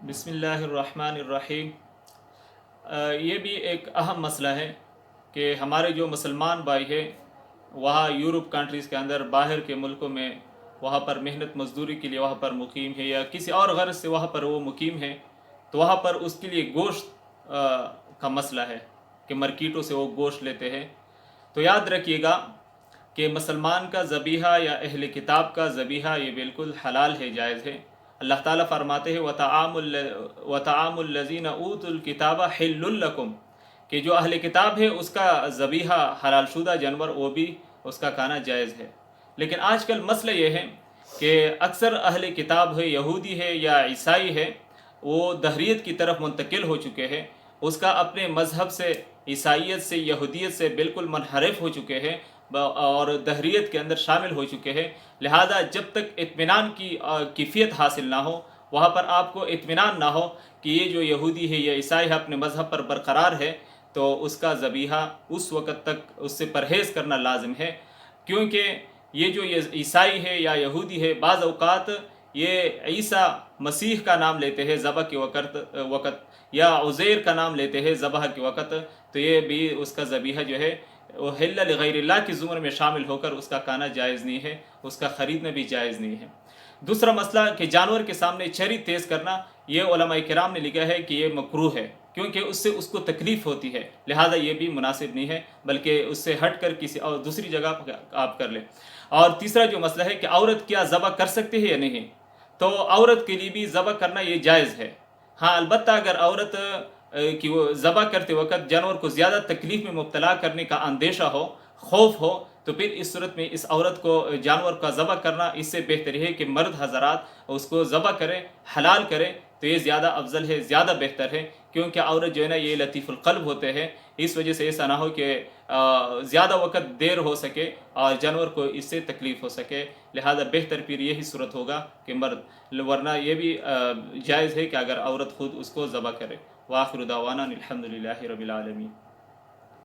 बिस्मिल्लाहिर्रहमानिर्रहीम। ये भी एक अहम मसला है कि हमारे जो मुसलमान भाई हैं वहाँ यूरोप कंट्रीज़ के अंदर बाहर के मुल्कों में वहाँ पर मेहनत मजदूरी के लिए वहाँ पर मुकीम है या किसी और गर्ज से वहाँ पर वो मुकीम है, तो वहाँ पर उसके लिए गोश्त का मसला है कि मार्केटों से वो गोश्त लेते हैं। तो याद रखिएगा कि मुसलमान का ज़बीहा या अहले किताब का ज़बीहा ये बिल्कुल हलाल है, जायज़ है। अल्लाह ताला फरमाते हैं वतआमुल्लज़ीना ऊतुल किताबा हिल्लुल लकुम, कि जो अहले किताब है उसका ज़बीहा हलाल शुदा जानवर वो भी उसका खाना जायज़ है। लेकिन आजकल मसला ये है कि अक्सर अहले किताब है, यहूदी है या ईसाई है, वो दहरियत की तरफ मुंतकिल हो चुके हैं। उसका अपने मज़हब से, ईसाइयत से, यहूदियत से बिल्कुल मनहरफ हो चुके हैं और दहरियत के अंदर शामिल हो चुके हैं। लिहाजा जब तक इत्मीनान की कैफियत हासिल ना हो, वहाँ पर आपको इत्मीनान ना हो कि ये जो यहूदी है या ईसाई है अपने मज़हब पर बरकरार है, तो उसका ज़बीहा उस वक़्त तक उससे परहेज़ करना लाजिम है। क्योंकि ये जो ये ईसाई है या यहूदी है, बाज़ अवक़ात ये ईसा मसीह का नाम लेते हैं ज़बह के वक़्त या उज़ैर का नाम लेते हैं ज़बह के वक़्त, तो ये भी उसका ज़बीहा जो है वो हिल्ल लिगैरिल्लाह की ज़ुमर में शामिल होकर उसका खाना जायज़ नहीं है, उसका ख़रीदना भी जायज़ नहीं है। दूसरा मसला कि जानवर के सामने छरी तेज़ करना, ये उलमा किराम ने लिखा है कि ये मकरूह है, क्योंकि उससे उसको तकलीफ़ होती है, लिहाजा ये भी मुनासिब नहीं है, बल्कि उससे हट कर किसी और दूसरी जगह आप कर लें। और तीसरा जो मसला है कि औरत क्या ज़बह कर सकती है या नहीं, तो औरत के लिए भी ज़बह करना ये जायज़ है। हाँ, अलबत्ता अगर औरत कि वो ज़बह करते वक़्त जानवर को ज़्यादा तकलीफ़ में मुब्तला करने का अंदेशा हो, खौफ हो, तो फिर इस सूरत में इस औरत को जानवर का ज़बह करना इससे बेहतर है कि मर्द हज़रात उसको ज़बह करें, हलाल करें, तो ये ज़्यादा अफजल है, ज़्यादा बेहतर है। क्योंकि औरत जो है ना ये लतीफ़ुल क़ल्ब होते हैं, इस वजह से ऐसा ना हो कि ज़्यादा वक़्त देर हो सके और जानवर को इससे तकलीफ़ हो सके। लिहाजा बेहतर फिर यही सूरत होगा कि मर्द, वरना ये भी जायज़ है कि अगर औरत ख़ुद उसको ज़बह करे। व आखिर दावाना अनिल हम्दुलिल्लाहि रब्बिल आलमीन।